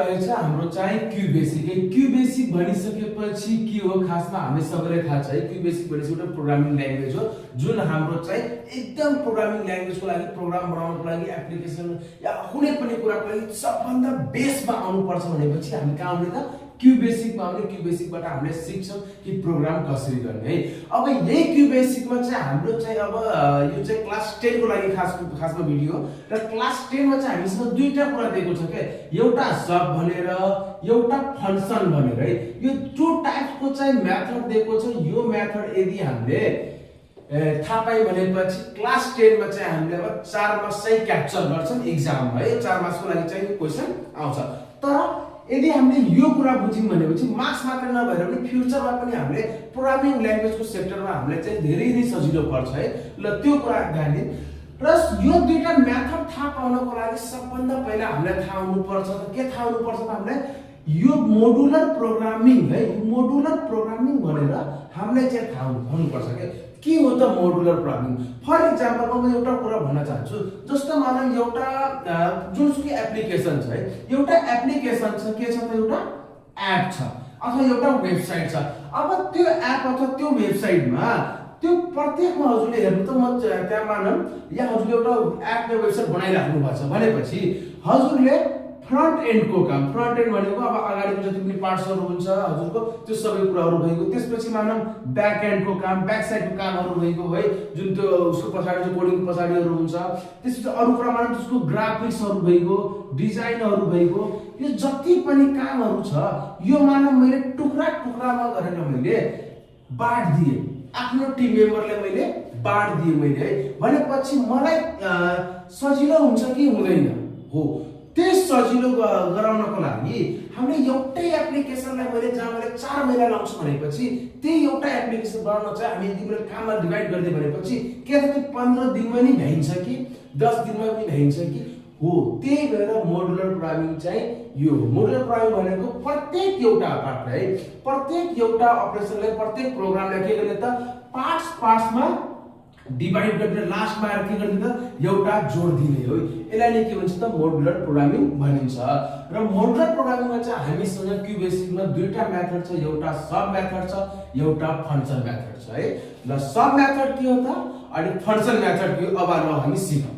रहेछ हाम्रो चाहिँ क्यू बेसिक। क्यू बेसिक भनिसकेपछि के हो खासमा हामी सबैलाई थाहा छ है। क्यू बेसिक भनेपछि एउटा प्रोग्रामिङ ल्याङ्ग्वेज हो जुन हाम्रो चाहिँ एकदम प्रोग्रामिङ ल्याङ्ग्वेजको लागि प्रोग्राम बनाउनको लागि एप्लिकेसन या कुनै पनि कुराको लागि सबभन्दा बेसमा आउनुपर्छ भनेपछि हामी कहाँ आउने त क्यू बेसिकमा आउने। क्यू बेसिकबाट हामीले सिक्छौँ कि प्रोग्राम कसरी गर्ने है। अब यही क्यू बेसिकमा चाहिँ हाम्रो चाहिँ अब यो चाहिँ क्लास 10 को लागि खासमा भिडियो र क्लास 10 मा चाहिँ हामीसँग दुईटा कुरा दिएको छ के, एउटा सब भनेर एउटा फंक्सन भनेर है। यो टु टाइप्सको चाहिँ मेथड दिएको छ। यो मेथड यदि हामीले थाहा पाइ भनेपछि क्लास 10 मा चाहिँ हामीले अब 4 मार्क्स चाहिँ क्याप्चर गर्छौं एक्जाममा है। 4 मार्क्सको लागि चाहिँ क्वेशन आउँछ। तर यदि हामीले यो कुरा बुझ्यौं भनेपछि मार्क्स मात्र नभएर पनि फ्युचरमा पनि हामीले प्रोग्रामिङ ल्याङ्ग्वेजको सेक्टरमा हामीले चाहिँ धेरै नै सजिलो पर्छ है। ल त्यो कुरा ध्यान दिउँ। र यो दुईटा मेथड थाहा पाउनको लागि सबभन्दा पहिला हामीले थाहा हुनुपर्छ के थाहा हुनुपर्छ त हामीले यो मोडुलर प्रोग्रामिङ है। मोडुलर प्रोग्रामिङ भनेर हामीले चाहिँ थाहा हुनुपर्छ के हो त मोडुलर प्रोग्रामिङ। फर एक्जाम्पल म एउटा कुरा भन्न चाहन्छु। जस्तो मानौं एउटा जुनसुकै एप्लिकेसन छ है। एउटा एप्लिकेसन छ के छ त एउटा एप छ अथवा एउटा वेबसाइट छ। अब त्यो एप अथवा त्यो वेबसाइटमा त्यो प्रत्येकमा हजुरले हेर्नु त म त्यहाँ मानौं या हजुरले एउटा एप या वेबसाइट बनाइराख्नु भएको छ भनेपछि हजुरले फ्रन्ट एन्डको काम, फ्रन्ट एन्ड भनेको अब अगाडिको जति पनि पार्ट्सहरु हुन्छ हजुरको त्यो सबै कुराहरु भइगयो। त्यसपछि मानौं ब्याक एन्डको काम, ब्याक साइडको कामहरु भइगयो है जुन त्यो उसको पछाडी जो कोडिङको पछाडीहरु हुन्छ। त्यसपछि अरु कुरा मानौं त्यसको ग्राफिक्सहरु भइगयो, डिजाइनहरु भइगयो। यो जति पनि कामहरु छ यो मानौं मैले टुक्रा टुक्रामा गरेर मैले बाँड दिए, आफ्नो टिम मेम्बरले मैले बाँड दिए मैले है भनेपछि मलाई सजिलो हुन्छ कि हुँदैन हो। त्यस सजिलो गराउनको लागि हामीले एउटै एप्लिकेसनलाई मैले जहाँ मैले 4 महिना लाउँछु भनेपछि त्यही एउटा एप्लिकेसन बनाउन चाहिँ हामी यदि मैले काममा डिभाइड गर्दै भनेपछि के त 15 दिनमा नि भ्याइन्छ कि 10 दिनमा पनि भ्याइन्छ कि हो। त्यही भएर मोडुलर प्रोग्रामिङ चाहिँ यो हो। मोडुलर प्रोग्रामिङ भनेको प्रत्येक एउटा पार्ट है, प्रत्येक एउटा अपरेसनलाई प्रत्येक प्रोग्रामलाई के गर्ने त पार्ट्समा डिवाइड गरेर लास्टमा आएर के गर्ने त एउटा जोड दिने हो। यसलाई नै के भन्छ त मोडुलर प्रोग्रामिङ भनिन्छ। र मोडुलर प्रोग्रामिङमा चाहिँ हामीसँग क्यू बेसिकमा दुईटा मेथड छ, एउटा सब मेथड छ, एउटा फंक्सन मेथड छ है। ल सब मेथड के हो त अनि फंक्सन मेथड के हो अब हामी सिकौं।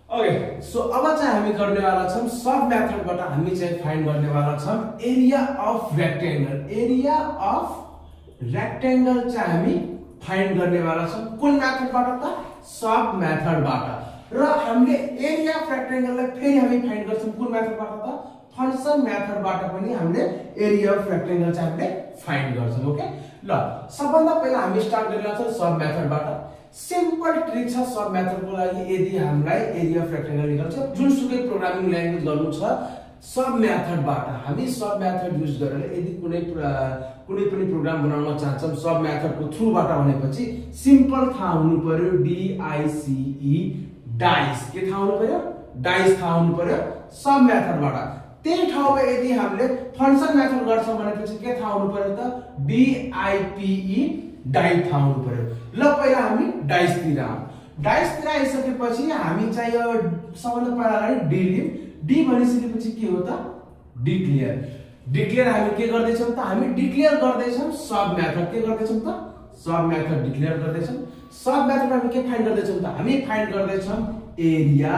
ओके सो अब चाहिँ हामी गर्ने वाला छौं सब मेथडबाट हामी चाहिँ फाइन्ड गर्ने वाला छौं area of rectangle. Area of rectangle चाहिँ हामी फाइन्ड गर्ने वाला छौं कुन मेथडबाट त सब मेथडबाट। र हामीले एरिया अफ रेक्टेंगललाई फेरि हामी फाइन्ड गर्छौं कुन मेथडबाट त फंक्सन मेथडबाट पनि हामीले एरिया अफ रेक्टेंगल चाहिँ हामीले फाइन्ड गर्छौं। ओके ल सबभन्दा पहिला हामी स्टार्ट गर्न लाग्छौं सब मेथडबाट। सिम्पल ट्रिक छ सब मेथडको लागि। यदि हामीलाई एरिया अफ रेक्टेंगल निकाल्नु छ जुनसुकै प्रोग्रामिङ ल्याङ्ग्वेज गर्नु छ सब मेथडबाट हामी सब मेथड युज गरेर यदि कुनै पनि प्रोग्राम बनाउन चाहन्छौं सब मेथडको थ्रुबाट भनेपछि सिम्पल थाहा हुनु पर्यो DICE डाइस के थाहा हुनु पर्यो डाइस थाहा हुनु पर्यो सब मेथडबाट। त्यही ठाउँमा यदि हामीले फंक्सन मेथड गर्छौं भनेपछि के थाहा हुनु पर्यो त DIPE डाइ थाहा हुनु पर्यो। ल पहिला हामी डाइस तिर आउँ। डाइस तिर आइसकेपछि हामी चाहिँ यो सबभन्दा पहिला अगाडि डी लियौं। डी भनिसकेपछि के हो त डिक्लेयर। डिक्लेयर हामी के गर्दै छौं त हामी डिक्लेयर गर्दै छौं सब मेथड। के गर्दै छौं त सब मेथड डिक्लेयर गर्दै छौं। सब मेथड हामी के फाइन्ड गर्दै छौं त हामी फाइन्ड गर्दै छौं एरिया।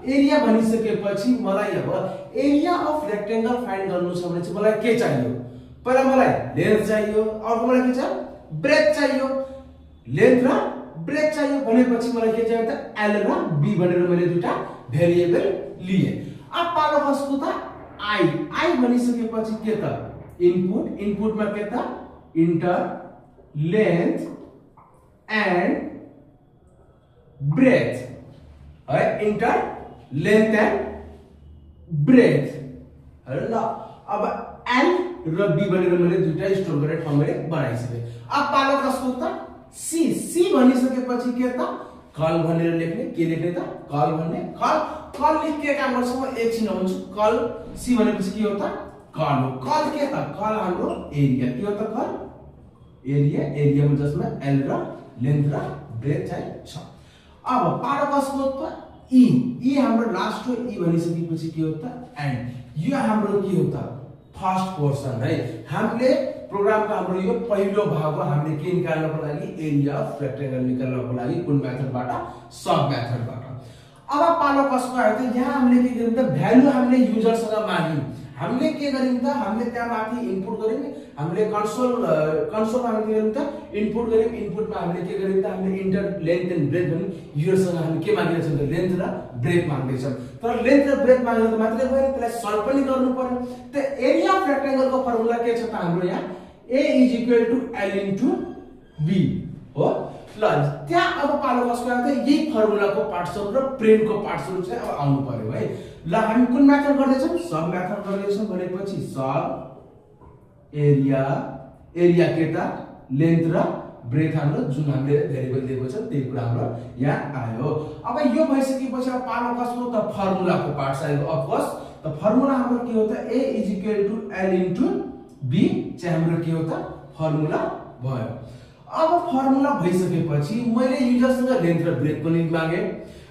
एरिया भनिसकेपछि मलाई अब एरिया अफ रेक्टेंगल फाइन्ड गर्नु छ भने चाहिँ मलाई के चाहियो पहिला मलाई लेन्थ चाहियो, अर्को मलाई के चाहियो ब्रेथ चाहियो। लेन्थ र ब्रेथ चाहियो भनेपछि मलाई के चाहियो त L र B भनेर मैले दुईटा भेरिएबल लिए। अब पालो कसको त I। I भनिसकेपछि के त इनपुट। इनपुटमा के त इन्टर लेन्थ एन्ड ब्रेथ है। इन्टर लेन्थ एन्ड ब्रेथ ल। अब L र B भनेर मैले दुईटा स्टोर गरेर ठाउँ मैले बनाइसके। अब पालो कसको त C। C भनिसकेपछि के त कल भनेर लेख्ने। के लेख्ने त कल भन्ने। कल लेख के काम गर्छ म एकछिन भन्छु। कल C भनेपछि के हो त कल हो। कल के त कल हाम्रो एरिया। के हो त कल एरिया। एरियामा जसमा L र लेन्थ र ब्रेथ चाहिँ छ। अब पालो कसको त E। E हाम्रो लास्ट हो। E भनिसकेपछि के हो त एन्ड। यो हाम्रो के हो त फर्स्ट पोर्सन है। हामीले प्रोग्रामको हाम्रो यो पहिलो भाग हो। हामीले के निकाल्नको लागि एरिया अफ रेक्टेंगल निकाल्नको लागि कुन मेथडबाट सब मेथडबाट। अब पालो कसको आयो त यहाँ हामीले के गर्यौं त भ्यालु हामीले युजरसँग माग्यौं। हामीले के गर्यौं त हामीले त्यहाँ माथि इनपुट गर्यौं हामीले कन्सोल हामीले के गर्यौं त इनपुट गर्यौं। इनपुटमा हामीले के गर्यौं त हामीले इन्टर लेन्थ एन्ड ब्रेथ भन्यौं। युजरसँग हामी के माग्दै छौं त लेन्थ र ब्रेथ माग्दै छौं। तर लेन्थ र ब्रेथ माग्दा मात्रै भएन त्यसलाई सल्भ पनि गर्नु पर्यो। त एरिया अफ रेक्टेंगल को फर्मुला के छ त हाम्रो यहाँ a = l * b हो। ल त्यहाँ अब पालो कसको आयो त यही फर्मुलाको पार्ट्सहरु र प्रिन्टको पार्ट्सहरु चाहिँ अब आउनु पर्यो है। ल हामी कुन मेथड गर्दै छौं सब मेथड गर्दै छौं भनेपछि सब एरिया के त लेन्थ र ब्रेथ हाम्रो जुन हामीले भेरिएबल दिएको छ त्यही कुरा हाम्रो यहाँ आयो। अब यो भइसकेपछि अब पालो कसको त फर्मुलाको पार्ट्स आयो अफ कोर्स। त फर्मुला हाम्रो के हो त a = l * b चाहिँ हाम्रो के हो त फर्मुला भयो। अब फर्मुला भइसकेपछि मैले युजरसँग लेन्थ र ब्रेथ पनि मागे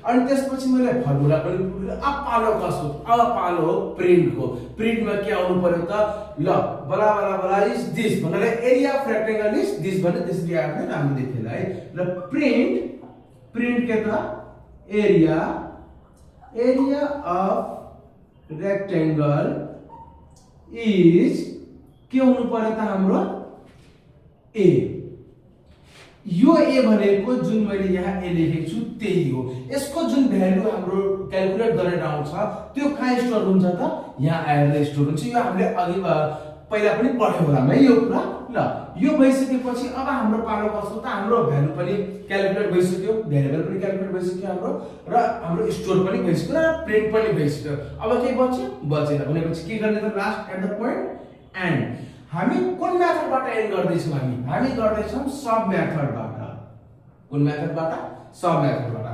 अनि त्यसपछि मैले फर्मुला पनि पुऱ्याए। अब पालो कसको अब पालो हो प्रिन्टको। प्रिन्टमा के आउनु पर्यो त ल बला बला बला इज दिस भनेर area of rectangle is this भने त्यसरी आयो भने हामी लेखेला है। ल प्रिन्ट के त एरिया अफ रेक्टेंगल इज के हुनु पर्यो त हाम्रो a। यो a भनेको जुन मैले यहाँ a लेखेको छु त्यही हो। यसको जुन भ्यालु हाम्रो क्याल्कुलेट गरेर आउँछ त्यो कहाँ स्टोर हुन्छ त यहाँ आएर स्टोर हुन्छ। यो हामीले अघि पहिला पनि पढ्यौं होला है यो कुरा। ल यो भइसकेपछि अब हाम्रो पालो कस्तो त हाम्रो भ्यालु पनि क्याल्कुलेट भइसक्यो भेरिएबल पनि क्याल्कुलेट भइसक्यो हाम्रो र हाम्रो स्टोर पनि भइसक्यो र प्रिन्ट पनि भइसक्यो। अब के बचेन भनेपछि के गर्ने त last at the point and हामी कुन मेथडबाट एन्ड गर्दै छौं हामी गर्दै छौं सब मेथडबाट। कुन मेथडबाट सब मेथडबाट।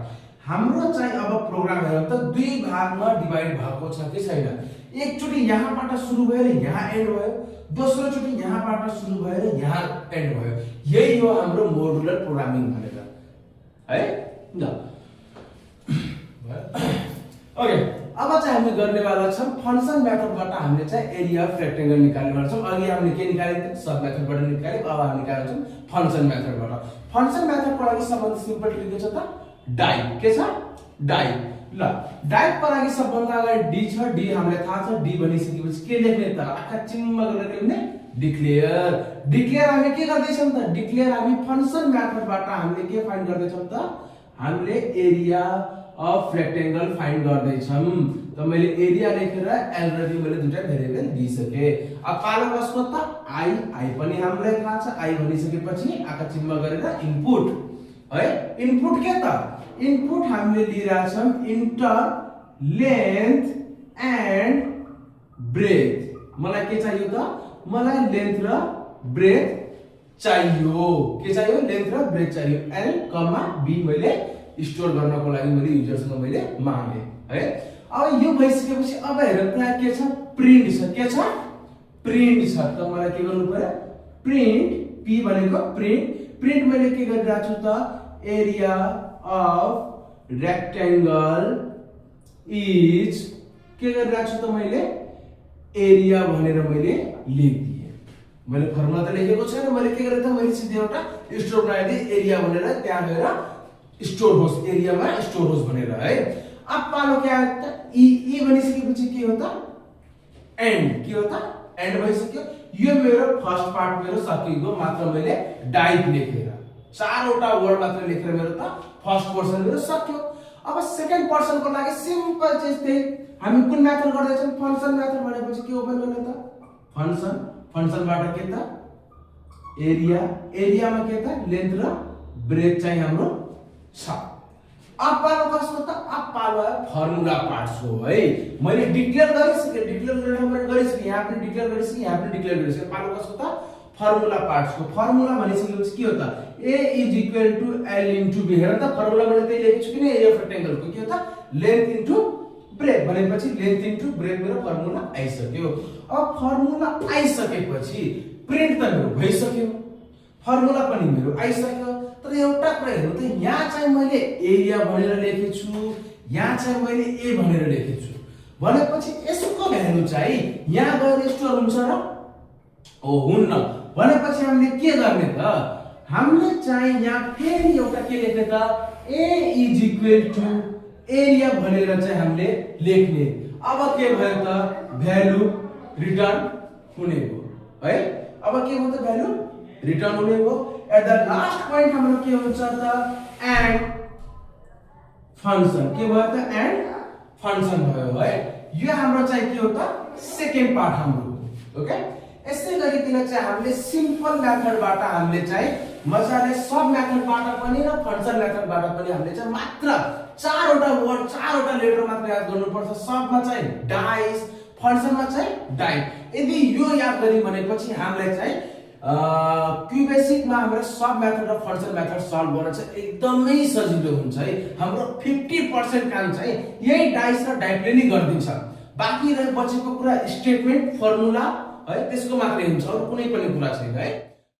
हाम्रो चाहिँ अब प्रोग्राम हेरौँ त दुई भागमा डिभाइड भएको छ कि छैन। एकचोटी यहाँबाट सुरु भएर यहाँ एन्ड भयो दोस्रो चोटी यहाँबाट सुरु भएर यहाँ एन्ड भयो। यही हो हाम्रो मोडुलर प्रोग्रामिङ भनेर है ल। ओके अब चाहिँ हामी गर्नेवाला छौं फंक्सन मेथडबाट हामीले चाहिँ एरिया अफ रेक्टेंगल निकाल्नेवाला छौं। अघि हामीले के निकाल्यौं त सब मेथडबाट निकाल्यौं। अब हामी निकाल्ने छौं फंक्सन मेथडबाट। फंक्सन मेथडको लागि सबभन्दा सिम्पल के छ त डाइ के छ डाइ। ल डाइको लागि सबभन्दा अगाडि डी छ। डी हामीलाई थाहा छ डी भनिसकेपछि के लेख्ने त आखा चिम्म गरेर लेख्ने डिक्लेयर। डिक्लेयर हामी के गर्दै छौं त डिक्लेयर हामी फंक्सन मेथडबाट हामीले के फाइन्ड गर्दै छौं त हामीले एरिया अफ रेक्टेंगल फाइन्ड गर्दै छौं। त मैले एरिया लेखेर एल र बी मैले दुईटा भेरिएबल दिइसके। अब पालो कसको त आई पनि हामीलाई थाहा छ। आई भनिसकेपछि आका चिम्म गरेर इनपुट है। इनपुट के त इनपुट हामीले लिइरा छौं इन्टर लेन्थ एन्ड ब्रेथ। मलाई के चाहियो त मलाई लेन्थ र ब्रेथ चाहियो। के चाहियो लेन्थ र ब्रेथ चाहियो। एल कमा बी मैले स्टोर गर्नको लागि मैले युजरसँग मैले मागे है। अब यो भइसकेपछि अब हेरौँ त्यहाँ के छ प्रिन्ट छ। के छ प्रिन्ट छ। त मलाई के गर्नु पर्यो प्रिन्ट पी भनेको प्रिन्ट मैले के गरिरहेको छु त एरिया अफ रेक्टेंगल इज के गरिरहेको छु त मैले एरिया भनेर मैले लेखिदिए। मैले फर्मुला त लेखेको छैन। मैले के गरेँ त मैले सिधै एउटा स्टोर बनाइदिए एरिया भनेर त्यहाँ गएर स्टोर होस् एरियामा स्टोर होस् भनेर है। अब पालो के आयो त ई भनिसकेपछि के हो त एन्ड। के हो त एन्ड भइसक्यो। यो मेरो फर्स्ट पार्ट मेरो सकिएको मात्र मैले डाइट लेखेर चारवटा वर्ड मात्र लेखेर मेरो त फर्स्ट पोर्सन मेरो सक्यो। अब सेकेन्ड पोर्सनको लागि सिम्पल चाहिँ त्यही हामी कुन मेथड गर्दै छौं फंक्सन मेथड भनेपछि के ओपन गर्ने त फंक्सनबाट के त एरियामा के त लेन्थ र ब्रेथ चाहिँ हाम्रो छ। अब पालो कसको त अब पालो फर्मुला पार्ट्स हो है। मैले डिक्लेयर गरिसके यहाँ पनि डिक्लेयर गरिसके यहाँ पनि डिक्लेयर गरिसके। पालो कसको त फर्मुला पार्ट्स को। फर्मुला भनिसकेपछि के हो त a = l * b। हेर त फर्मुला मैले त्यही लेखेको छु किन एरिया अफ रेक्टेंगल को के हो त लेन्थ इन्टु ब्रेथ भनेपछि लेन्थ इन्टु ब्रेथ मेरो फर्मुला आइसक्यो। अब फर्मुला आइसकेपछि प्रिन्ट त मेरो भइसक्यो फर्मुला पनि मेरो आइसक्यो। तर एउटा कुरा हेर्नु त यहाँ चाहिँ मैले एरिया भनेर लेखेछु यहाँ चाहिँ मैले a भनेर लेखेछु भनेपछि यसको भ्यालु चाहिँ यहाँ गएर स्टोर हुन्छ र हुन्न। भनेपछि हामीले के गर्ने त, हामीले चाहिँ यहाँ फेरि एउटा के लेख्ने त, a is equal to area भनेर चाहिँ हामीले लेख्ने। अब के भयो त, भ्यालु रिटर्न हुने भयो है। अब के भयो त, भ्यालु रिटर्न हुने भयो। एट द लास्ट पोइन्ट हाम्रो के हुन्छ त, एन्ड फंक्शन के भयो त, एन्ड फंक्शन भयो है। यो हाम्रो चाहिँ के हो त, सेकेन्ड पार्ट हाम्रो। ओके, यसै गरिकन चाहिँ हामीले सिम्पल मेथडबाट हामीले चाहिँ मजाले सब मेथडबाट पनि र फंक्शन मेथडबाट पनि हामीले चाहिँ मात्र 4वटा वर्ड 4वटा लेटर मात्र याद गर्नुपर्छ। सबमा चाहिँ डाइस, फंक्शनमा चाहिँ डाइट। यदि यो याद गरि भनेपछि हामीले चाहिँ क्यूबेसिकमा हाम्रो सब मेथड र फंक्शन मेथड सल्भ गर्न चाहिँ एकदमै सजिलो हुन्छ है। हाम्रो 50% काम चाहिँ यही डाइस र डाइटले नै गरिदिन्छ। बाँकी रहे बचेको कुरा स्टेटमेन्ट, फर्मुला है, त्यसको मात्रै हुन्छ, अरु कुनै पनि कुरा छैन है।